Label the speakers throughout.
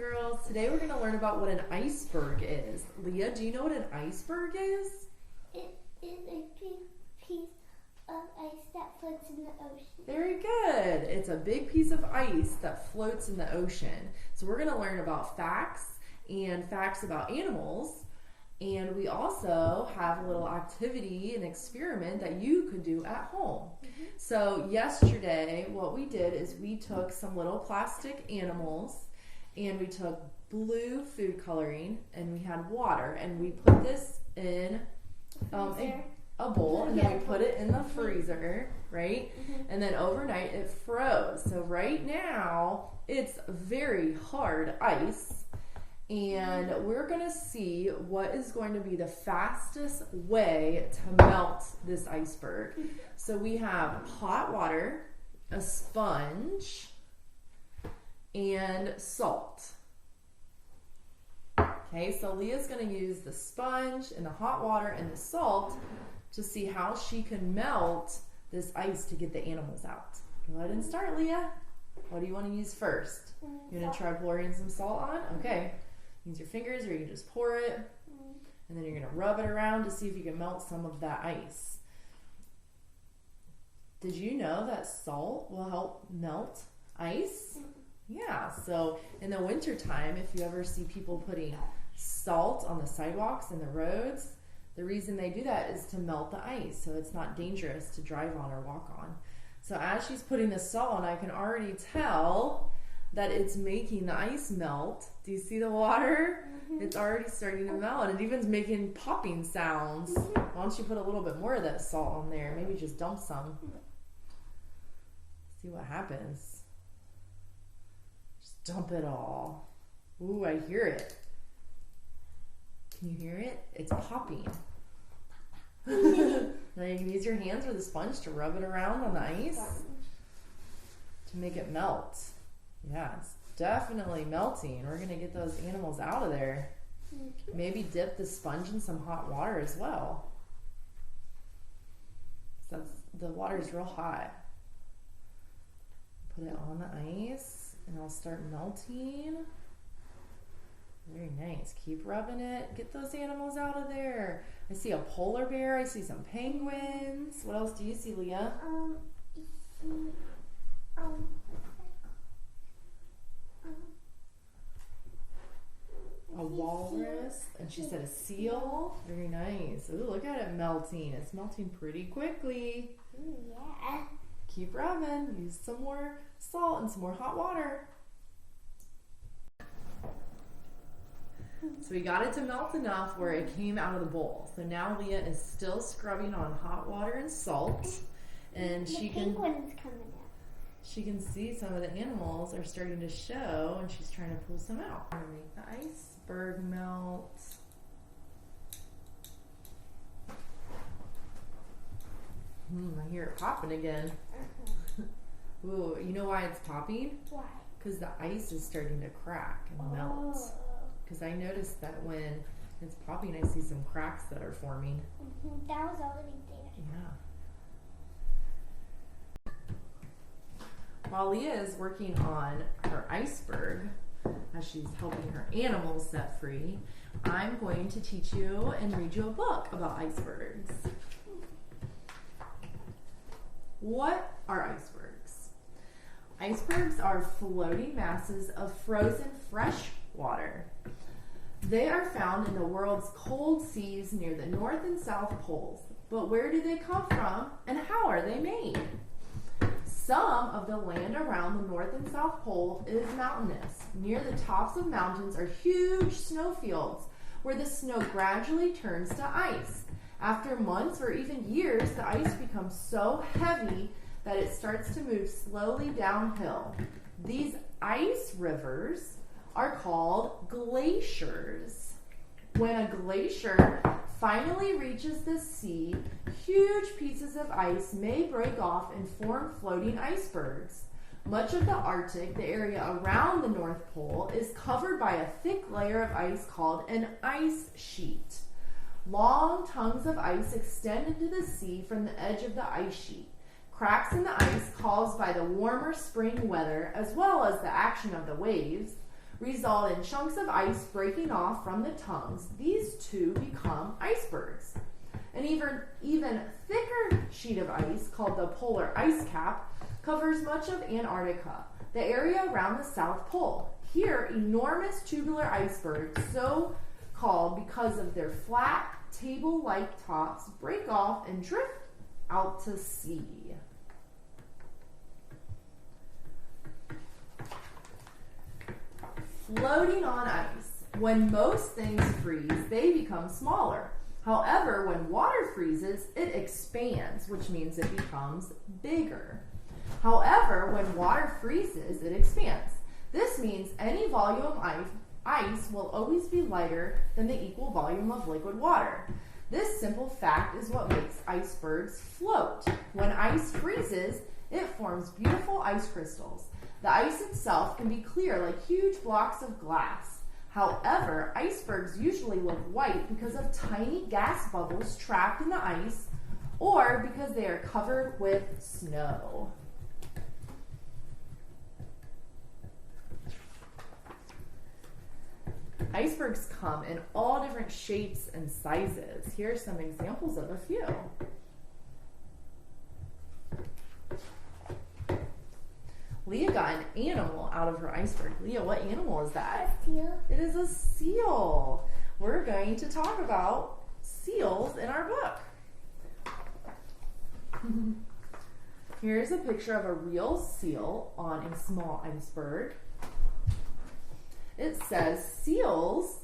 Speaker 1: girls. Today we're going to learn about what an iceberg is. Leah, do you know what an iceberg is?
Speaker 2: It is a big piece of ice that floats in the ocean.
Speaker 1: Very good. It's a big piece of ice that floats in the ocean. So we're going to learn about facts and facts about animals. And we also have a little activity, an experiment that you could do at home. So yesterday, what we did is we took some little plastic animals and we took blue food coloring and we had water and we put this in a bowl and then we put it in the freezer, right? And then overnight it froze. So right now it's very hard ice. And we're going to see what is going to be the fastest way to melt this iceberg. So we have hot water, a sponge, and salt. Okay, so Leah's going to use the sponge and the hot water and the salt to see how she can melt this ice to get the animals out. Go ahead and start, Leah. What do you want to use first? You're going to try pouring some salt on? Okay. Use your fingers or you can just pour it. And then you're going to rub it around to see if you can melt some of that ice. Did you know that salt will help melt ice? Yeah, so in the wintertime, if you ever see people putting salt on the sidewalks and the roads, the reason they do that is to melt the ice so it's not dangerous to drive on or walk on. So as she's putting the salt on, I can already tell that it's making the ice melt. Do you see the water? It's already starting to melt, and it even's making popping sounds. Why don't you put a little bit more of that salt on there? Maybe just dump some. See what happens. Just dump it all. Ooh, I hear it. Can you hear it? It's popping. Now you can use your hands or the sponge to rub it around on the ice to make it melt. Yeah, it's definitely melting. We're going to get those animals out of there. Maybe dip the sponge in some hot water as well. So the water is real hot. Put it on the ice and it'll start melting. Very nice. Keep rubbing it. Get those animals out of there. I see a polar bear. I see some penguins. What else do you see, Leah? A walrus, and she said a seal. Very nice. Ooh, look at it melting. It's melting pretty quickly.
Speaker 2: Yeah.
Speaker 1: Keep rubbing. Use some more salt and some more hot water. So we got it to melt enough where it came out of the bowl. So now Leah is still scrubbing on hot water and salt, and
Speaker 2: the penguin's coming out.
Speaker 1: She can see some of the animals are starting to show, and she's trying to pull some out. Make the iceberg melt. I hear it popping again. Ooh, you know why it's popping?
Speaker 2: Why?
Speaker 1: Because the ice is starting to crack and melt. Because I noticed that when it's popping, I see some cracks that are forming.
Speaker 2: That was already there.
Speaker 1: Yeah. While Leah is working on her iceberg, as she's helping her animals set free, I'm going to teach you and read you a book about icebergs. What are icebergs? Icebergs are floating masses of frozen fresh water. They are found in the world's cold seas near the North and South poles. But where do they come from and how are they made? Some of the land around the North and South Pole is mountainous. Near the tops of mountains are huge snowfields where the snow gradually turns to ice. After months or even years, the ice becomes so heavy that it starts to move slowly downhill. These ice rivers are called glaciers. When a glacier finally reaches the sea, huge pieces of ice may break off and form floating icebergs. Much of the Arctic, the area around the North Pole, is covered by a thick layer of ice called an ice sheet. Long tongues of ice extend into the sea from the edge of the ice sheet. Cracks in the ice caused by the warmer spring weather, as well as the action of the waves, result in chunks of ice breaking off from the tongues. These two become icebergs. An even thicker sheet of ice, called the polar ice cap, covers much of Antarctica, the area around the South Pole. Here, enormous tubular icebergs, so called because of their flat, table-like tops, break off and drift out to sea. Floating on ice. When most things freeze, they become smaller. However, when water freezes, it expands, which means it becomes bigger. However, when water freezes, it expands. This means any volume of ice will always be lighter than the equal volume of liquid water. This simple fact is what makes icebergs float. When ice freezes, it forms beautiful ice crystals. The ice itself can be clear like huge blocks of glass. However, icebergs usually look white because of tiny gas bubbles trapped in the ice or because they are covered with snow. Icebergs come in all different shapes and sizes. Here are some examples of a few. Leah got an animal out of her iceberg. Leah, what animal is that?
Speaker 2: A seal.
Speaker 1: It is a seal. We're going to talk about seals in our book. Here's a picture of a real seal on a small iceberg. It says seals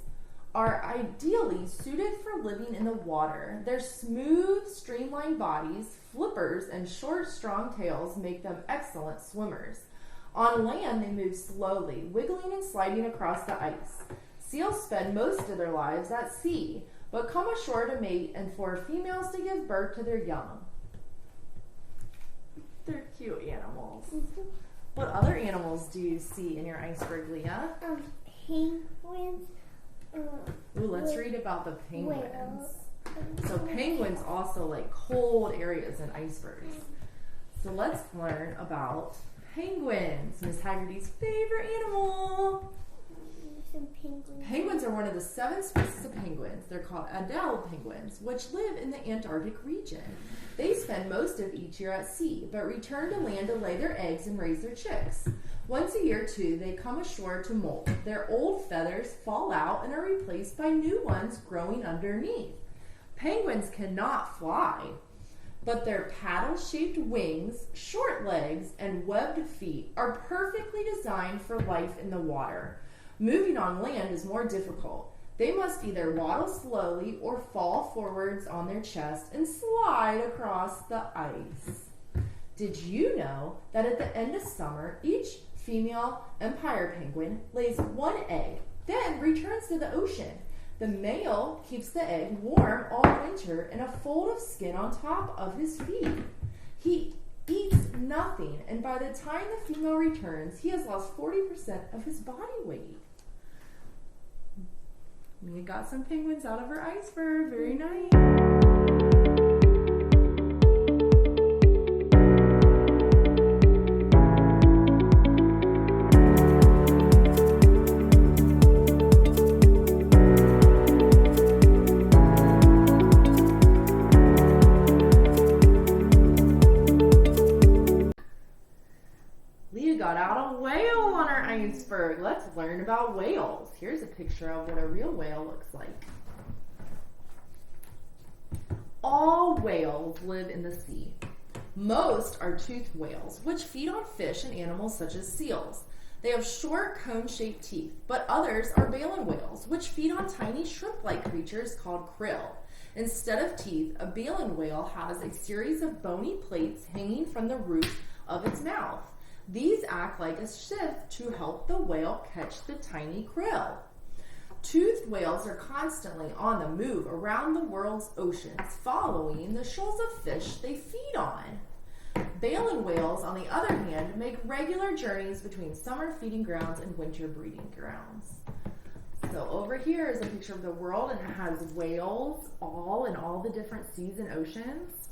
Speaker 1: are ideally suited for living in the water. Their smooth, streamlined bodies, flippers, and short, strong tails make them excellent swimmers. On land, they move slowly, wiggling and sliding across the ice. Seals spend most of their lives at sea, but come ashore to mate and for females to give birth to their young. They're cute animals. What other animals do you see in your iceberg, Leah?
Speaker 2: Penguins.
Speaker 1: Ooh, let's read about the penguins.
Speaker 2: Whales.
Speaker 1: So penguins also like cold areas in icebergs. So let's learn about penguins, Miss Haggerty's favorite animal.
Speaker 2: Some penguins.
Speaker 1: Penguins are one of the 7 species of penguins. They're called adult penguins, which live in the Antarctic region. They spend most of each year at sea, but return to land to lay their eggs and raise their chicks. Once a year, too, they come ashore to molt. Their old feathers fall out and are replaced by new ones growing underneath. Penguins cannot fly, but their paddle-shaped wings, short legs, and webbed feet are perfectly designed for life in the water. Moving on land is more difficult. They must either waddle slowly or fall forwards on their chest and slide across the ice. Did you know that at the end of summer, each female empire penguin lays 1 egg, then returns to the ocean? The male keeps the egg warm all winter in a fold of skin on top of his feet. He eats nothing, and by the time the female returns, he has lost 40% of his body weight. We got some penguins out of her iceberg. Very nice. Leah got out a whale on her iceberg. Let's learn about whales. Here's a picture of what a real whale looks like. All whales live in the sea. Most are toothed whales, which feed on fish and animals such as seals. They have short cone-shaped teeth, but others are baleen whales, which feed on tiny shrimp-like creatures called krill. Instead of teeth, a baleen whale has a series of bony plates hanging from the roof of its mouth. These act like a sieve to help the whale catch the tiny krill. Toothed whales are constantly on the move around the world's oceans, following the shoals of fish they feed on. Baleen whales, on the other hand, make regular journeys between summer feeding grounds and winter breeding grounds. So over here is a picture of the world, and it has whales all in all the different seas and oceans.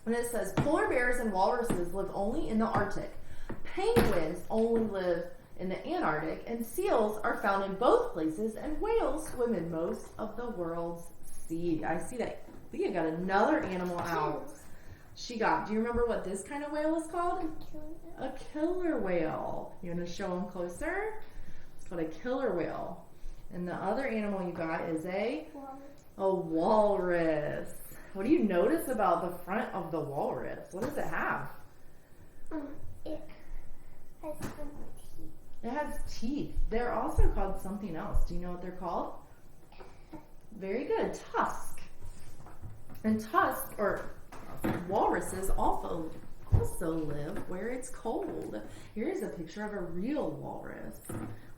Speaker 1: And it says polar bears and walruses live only in the Arctic. Penguins only live in the Antarctic, and seals are found in both places, and whales swim in most of the world's sea. I see that Leah got another animal out. Do you remember what this kind of whale is called? A killer whale. You want to show them closer? It's called a killer whale. And the other animal you got is a walrus. What do you notice about the front of the walrus? What does it have?
Speaker 2: It has some teeth.
Speaker 1: It has teeth. They're also called something else. Do you know what they're called? Very good. Tusk. And walruses also live where it's cold. Here's a picture of a real walrus.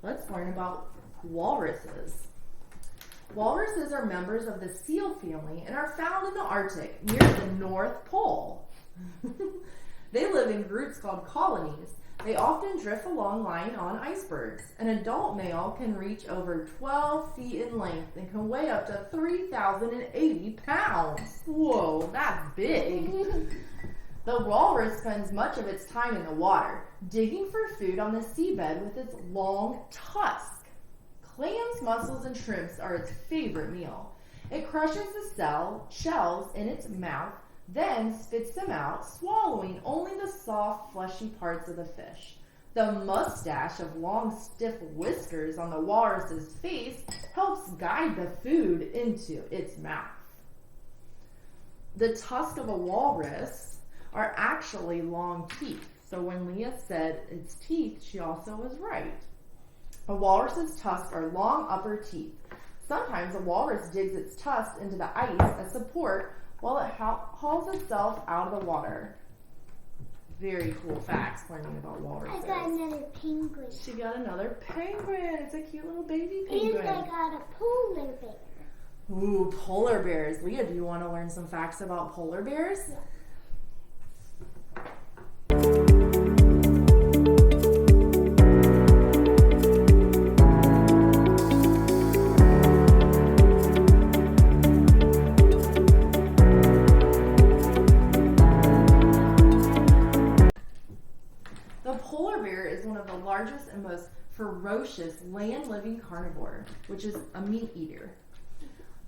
Speaker 1: Let's learn about walruses. Walruses are members of the seal family and are found in the Arctic near the North Pole. They live in groups called colonies. They often drift along lying on icebergs. An adult male can reach over 12 feet in length and can weigh up to 3,080 pounds. Whoa, that's big. The walrus spends much of its time in the water, digging for food on the seabed with its long tusk. Clams, mussels, and shrimps are its favorite meal. It crushes the shells in its mouth, then spits them out, swallowing only the soft, fleshy parts of the fish. The mustache of long, stiff whiskers on the walrus's face helps guide the food into its mouth. The tusk of a walrus are actually long teeth. So when Leah said its teeth, she also was right. A walrus's tusks are long upper teeth. Sometimes a walrus digs its tusks into the ice as support while it hauls itself out of the water. Very cool facts learning about walruses.
Speaker 2: I got another penguin.
Speaker 1: She got another penguin. It's a cute little baby penguin.
Speaker 2: And I got a polar bear.
Speaker 1: Ooh, polar bears. Leah, do you want to learn some facts about polar bears?
Speaker 2: Yeah.
Speaker 1: Largest and most ferocious land-living carnivore, which is a meat eater.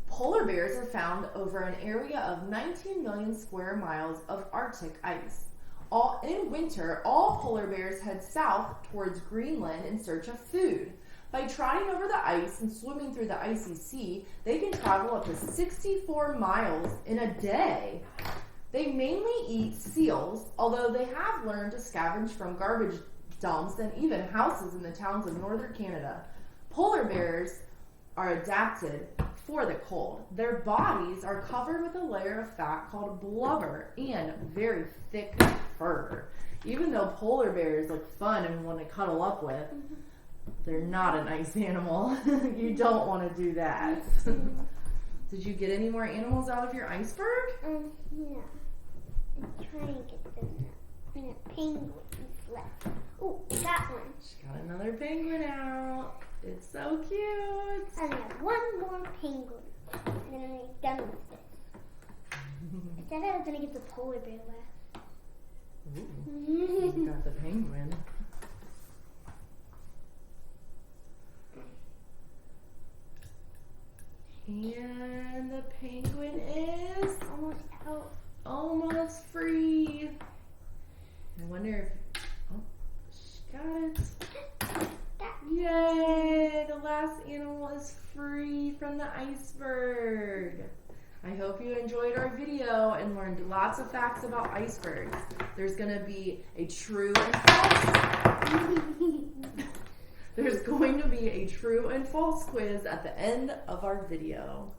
Speaker 1: Polar bears are found over an area of 19 million square miles of Arctic ice. In winter, all polar bears head south towards Greenland in search of food. By trotting over the ice and swimming through the icy sea, they can travel up to 64 miles in a day. They mainly eat seals, although they have learned to scavenge from garbage dumps and even houses in the towns of northern Canada. Polar bears are adapted for the cold. Their bodies are covered with a layer of fat called blubber and very thick fur. Even though polar bears look fun and want to cuddle up with, they're not a nice animal. You don't want to do that. Did you get any more animals out of your iceberg?
Speaker 2: Yeah. I'm trying to get them out. And a penguin is left. Oh, that one.
Speaker 1: She got another penguin out. It's so cute.
Speaker 2: And I have one more penguin. And then I'm done with this. I said I was going to get the polar bear left.
Speaker 1: Ooh, you got the penguin. And the penguin is
Speaker 2: Almost out.
Speaker 1: Almost free. I wonder if... Oh, she got it. Yay! The last animal is free from the iceberg. I hope you enjoyed our video and learned lots of facts about icebergs. There's going to be a true and false... There's going to be a true and false quiz at the end of our video.